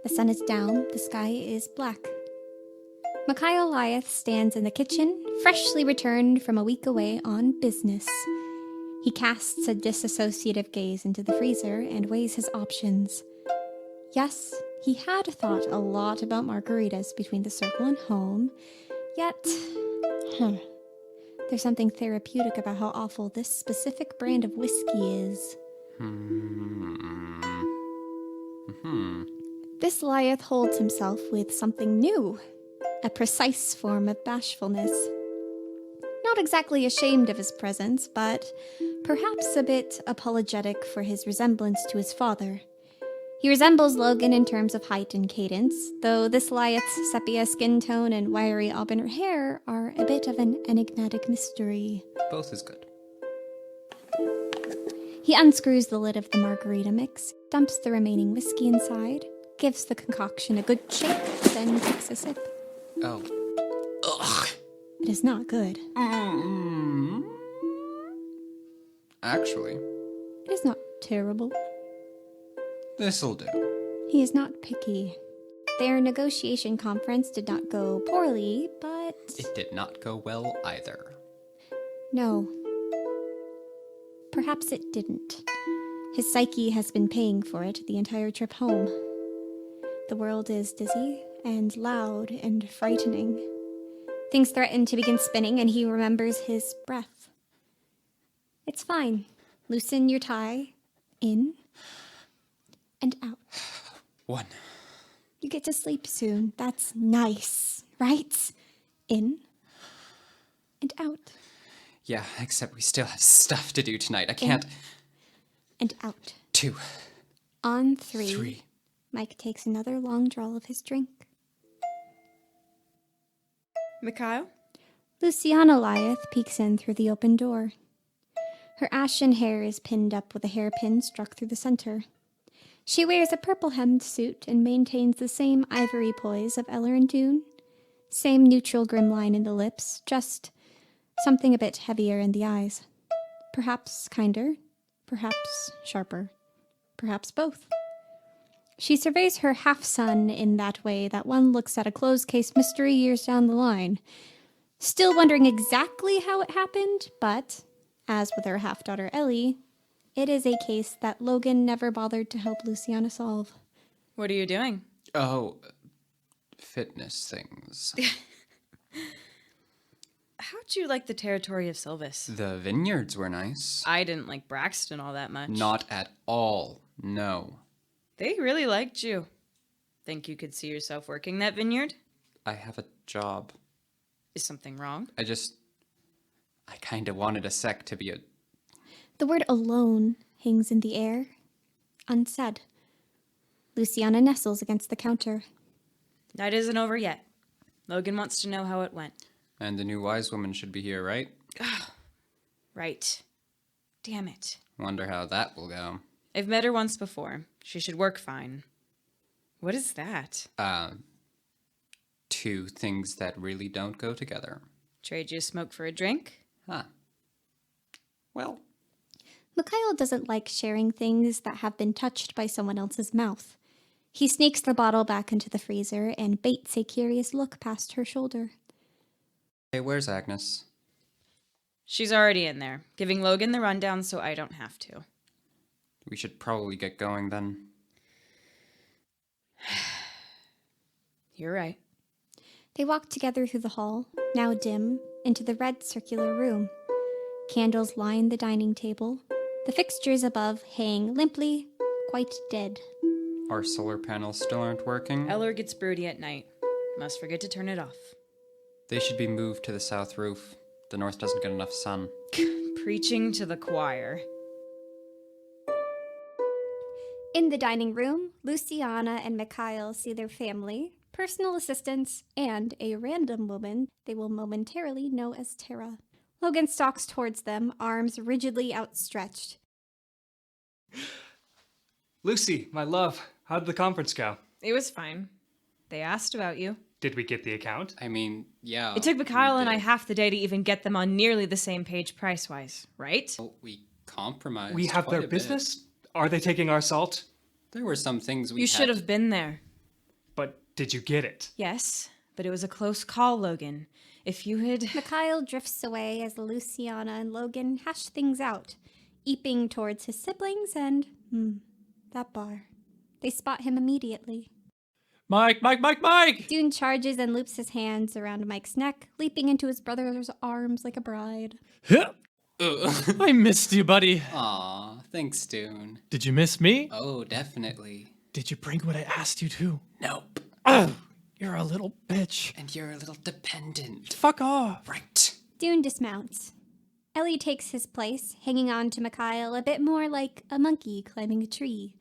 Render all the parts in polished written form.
The sun is down, the sky is black. Micaiah Lyeth stands in the kitchen, freshly returned from a week away on business. He casts a disassociative gaze into the freezer and weighs his options. Yes, he had thought a lot about margaritas between the circle and home, yet, there's something therapeutic about how awful this specific brand of whiskey is. This Lyeth holds himself with something new, a precise form of bashfulness. Not exactly ashamed of his presence, but perhaps a bit apologetic for his resemblance to his father. He resembles Logan in terms of height and cadence, though this Lyeth's sepia skin tone and wiry auburn hair are a bit of an enigmatic mystery. Both is good. He unscrews the lid of the margarita mix, dumps the remaining whiskey inside, gives the concoction a good shake, then takes a sip. Oh. Ugh. It is not good. Actually, It is not terrible. this'll do. He is not picky. Their negotiation conference did not go poorly, but... It did not go well either. No. Perhaps it didn't. His psyche has been paying for it the entire trip home. The world is dizzy and loud and frightening. Things threaten to begin spinning, and he remembers his breath. It's fine. Loosen your tie. In. And out. 1. You get to sleep soon. That's nice, right? In. And out. Yeah, except we still have stuff to do tonight. I can't... And out. 2. On 3. 3. Mike takes another long draw of his drink. Mikhail? Luciana Lyeth peeks in through the open door. Her ashen hair is pinned up with a hairpin struck through the center. She wears a purple-hemmed suit and maintains the same ivory poise of Ellar and Dune. Same neutral grim line in the lips, just something a bit heavier in the eyes. Perhaps kinder, perhaps sharper, perhaps both. She surveys her half-son in that way that one looks at a closed-case mystery years down the line. Still wondering exactly how it happened, but, as with her half-daughter Ellie, it is a case that Logan never bothered to help Luciana solve. What are you doing? Oh, fitness things. How'd you like the territory of Silvis? The vineyards were nice. I didn't like Braxton all that much. Not at all, no. They really liked you. Think you could see yourself working that vineyard? I have a job. Is something wrong? I kinda wanted a sec to be a... The word alone hangs in the air, unsaid. Luciana nestles against the counter. Night isn't over yet. Logan wants to know how it went. And the new wise woman should be here, right? Right. Damn it. Wonder how that will go. I've met her once before. She should work fine. What is that? 2 things that really don't go together. Trade you a smoke for a drink? Huh. Well, Mikhail doesn't like sharing things that have been touched by someone else's mouth. He sneaks the bottle back into the freezer and baits a curious look past her shoulder. hey, where's Agnes? She's already in there, giving Logan the rundown so I don't have to. We should probably get going then. You're right. They walk together through the hall, now dim, into the red circular room. Candles line the dining table. The fixtures above hang limply, quite dead. Our solar panels still aren't working. Ellar gets broody at night. Must forget to turn it off. They should be moved to the south roof. The north doesn't get enough sun. Preaching to the choir. In the dining room, Luciana and Mikhail see their family, personal assistants, and a random woman they will momentarily know as Terra. Logan stalks towards them, arms rigidly outstretched. Lucy, my love, how did the conference go? It was fine. They asked about you. Did we get the account? I mean, yeah. It took Mikhail and I did. half the day to even get them on nearly the same page price-wise, right? Well, we compromised. We have quite their a business? Are they taking our salt? There were some things we You had. should have been there. But did you get it? Yes, but it was a close call, Logan. If you had... Mikhail drifts away as Luciana and Logan hash things out, eeping towards his siblings and, that bar. They spot him immediately. Mike! Dune charges and loops his hands around Mike's neck, leaping into his brother's arms like a bride. I missed you, buddy. Aw, thanks, Dune. Did you miss me? Oh, definitely. Did you bring what I asked you to? Nope. Oh, you're a little bitch. And you're a little dependent. Fuck off. Right. Dune dismounts. Ellie takes his place, hanging on to Mikhail a bit more like a monkey climbing a tree.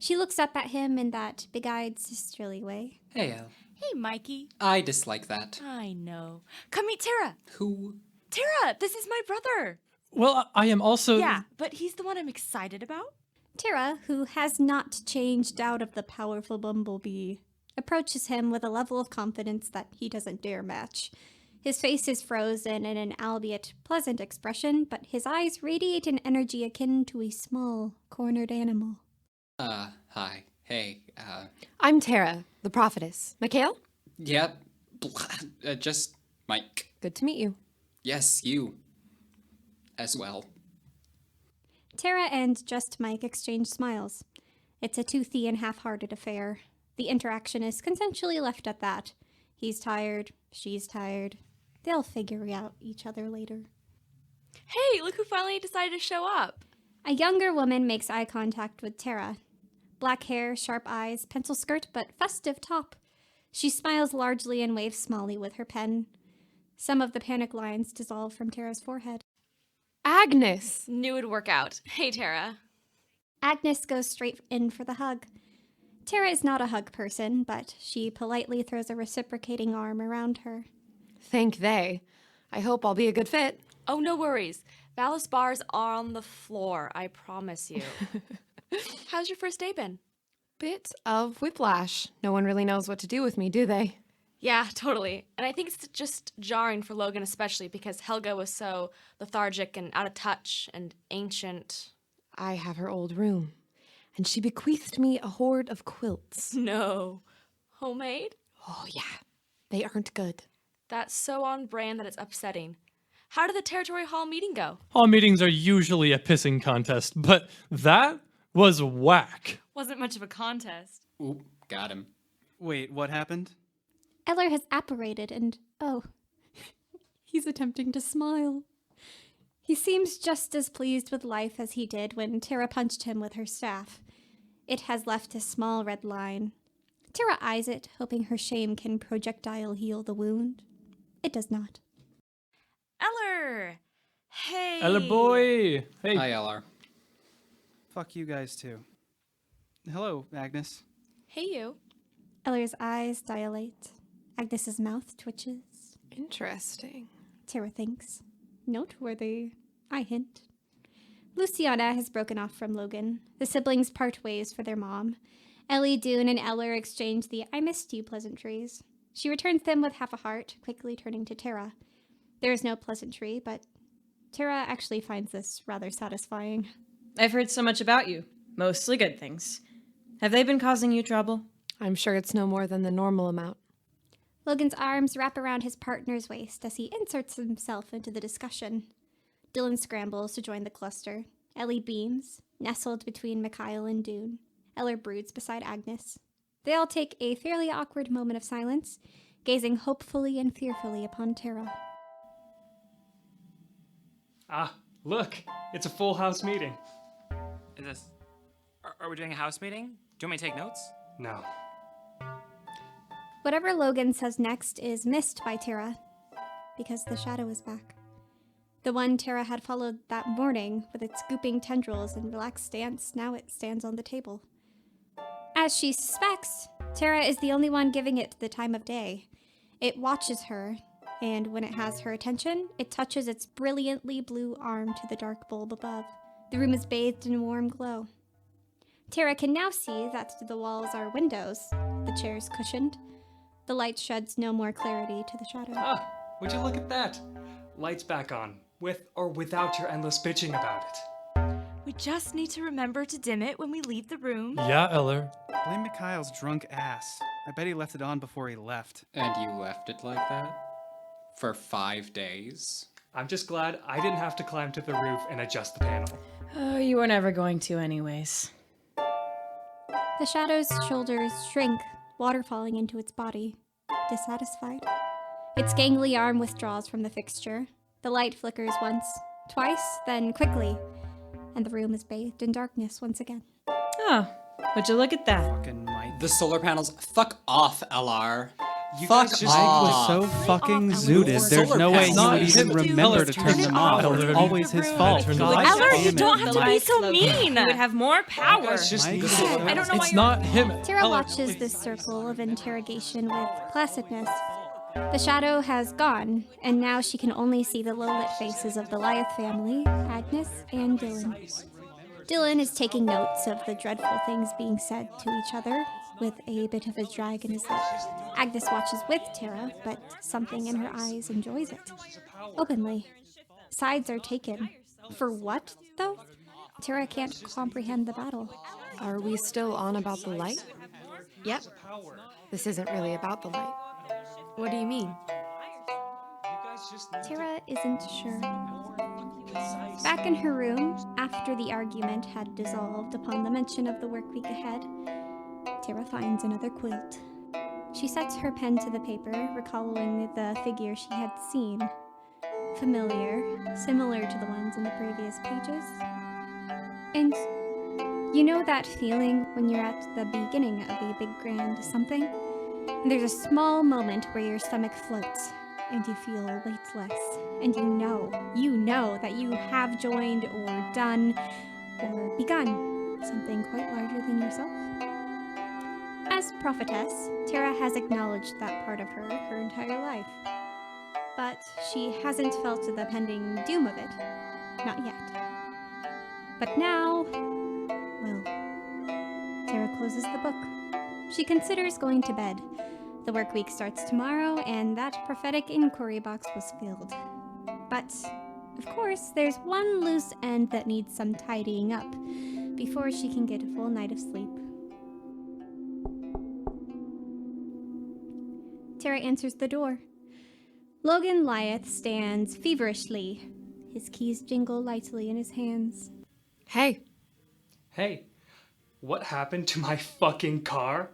She looks up at him in that big-eyed, sisterly way. Hey, El. Hey, Mikey. I dislike that. I know. Come meet Terra. Who? Terra, this is my brother. Well, I am also... Yeah, but he's the one I'm excited about. Terra, who has not changed out of the powerful bumblebee, approaches him with a level of confidence that he doesn't dare match. His face is frozen in an albeit pleasant expression, but his eyes radiate an energy akin to a small, cornered animal. Hi. Hey, I'm Terra, the prophetess. Mikhail? Yep. Just Mike. Good to meet you. Yes, you. As well. Terra and Just Mike exchange smiles. It's a toothy and half-hearted affair. The interaction is consensually left at that. He's tired, she's tired. They'll figure out each other later. Hey, look who finally decided to show up. A younger woman makes eye contact with Terra. Black hair, sharp eyes, pencil skirt, but festive top. She smiles largely and waves smallly with her pen. Some of the panic lines dissolve from Terra's forehead. Agnes! Knew it'd work out. Hey, Terra. Agnes goes straight in for the hug. Terra is not a hug person, but she politely throws a reciprocating arm around her. Thank they. I hope I'll be a good fit. Oh, no worries. Valis bars are on the floor, I promise you. How's your first day been? Bit of whiplash. No one really knows what to do with me, do they? Yeah, totally. And I think it's just jarring for Logan especially because Helga was so lethargic and out of touch and ancient. I have her old room, and she bequeathed me a hoard of quilts. No. Homemade? Oh, yeah. They aren't good. That's so on brand that it's upsetting. How did the Territory Hall meeting go? Hall meetings are usually a pissing contest, but that was whack. Wasn't much of a contest. Oop, got him. Wait, what happened? Ellar has apparated and, oh, he's attempting to smile. He seems just as pleased with life as he did when Terra punched him with her staff. It has left a small red line. Terra eyes it, hoping her shame can projectile heal the wound. It does not. Ellar! Hey! Ellar boy! Hey. Hi, Ellar. Fuck you guys too. Hello, Agnes. Hey, you. Ellar's eyes dilate. Agnes's mouth twitches. Interesting. Terra thinks. Noteworthy, I hint. Luciana has broken off from Logan. The siblings part ways for their mom. Ellie, Dune, and Ellar exchange the I missed you pleasantries. She returns them with half a heart, quickly turning to Terra. There is no pleasantry, but Terra actually finds this rather satisfying. I've heard so much about you. Mostly good things. Have they been causing you trouble? I'm sure it's no more than the normal amount. Logan's arms wrap around his partner's waist as he inserts himself into the discussion. Dylan scrambles to join the cluster. Ellie beams, nestled between Mikhail and Dune. Ellar broods beside Agnes. They all take a fairly awkward moment of silence, gazing hopefully and fearfully upon Terra. Ah, look, it's a full house meeting. Is this... Are we doing a house meeting? Do you want me to take notes? No. Whatever Logan says next is missed by Terra, because the shadow is back. The one Terra had followed that morning, with its scooping tendrils and relaxed stance, now it stands on the table. As she suspects, Terra is the only one giving it the time of day. It watches her, and when it has her attention, it touches its brilliantly blue arm to the dark bulb above. The room is bathed in a warm glow. Terra can now see that the walls are windows, the chairs cushioned. The light sheds no more clarity to the shadow. Ah, would you look at that? Lights back on, with or without your endless bitching about it. We just need to remember to dim it when we leave the room. Yeah, Ellar. Blame Mikhail's drunk ass. I bet he left it on before he left. And you left it like that? For 5 days? I'm just glad I didn't have to climb to the roof and adjust the panel. Oh, you were never going to anyways. The shadow's shoulders shrink, water falling into its body, dissatisfied. Its gangly arm withdraws from the fixture. The light flickers once, twice, then quickly, and the room is bathed in darkness once again. Oh, would you look at that? Fucking Mike. The solar panels. Fuck off, Ellar. You Fuck guys Mike just off. was so fucking off, zooted. Ellar. There's no way he Solar would even panels. remember to Turn turn it them off. off. It's Ellar. always his fault. Turn it God off. Ellar, damn you it. don't have to be so mean. You would have more power. guys just need to I don't know why It's you're... not him. Terra Ellar, watches please. this circle of interrogation with placidness. The shadow has gone, and now she can only see the low-lit faces of the Lyeth family, Agnes, and Dylan. Dylan is taking notes of the dreadful things being said to each other, with a bit of a drag in his lip. Agnes watches with Terra, but something in her eyes enjoys it. Openly. Sides are taken. For what, though? Terra can't comprehend the battle. Are we still on about the light? Yep. This isn't really about the light. What do you mean? Terra isn't sure. Back in her room, after the argument had dissolved upon the mention of the work week ahead, Terra finds another quilt. She sets her pen to the paper, recalling the figure she had seen. Familiar, similar to the ones in the previous pages. And you know that feeling when you're at the beginning of a big grand something? And there's a small moment where your stomach floats, and you feel weightless, and you know that you have joined or done or begun something quite larger than yourself. As prophetess, Terra has acknowledged that part of her entire life. But she hasn't felt the pending doom of it. Not yet. But now, well, Terra closes the book. She considers going to bed. The work week starts tomorrow, and that prophetic inquiry box was filled. But, of course, there's one loose end that needs some tidying up before she can get a full night of sleep. Terra answers the door. Logan Lyeth stands feverishly. His keys jingle lightly in his hands. Hey, Hey, what happened to my fucking car?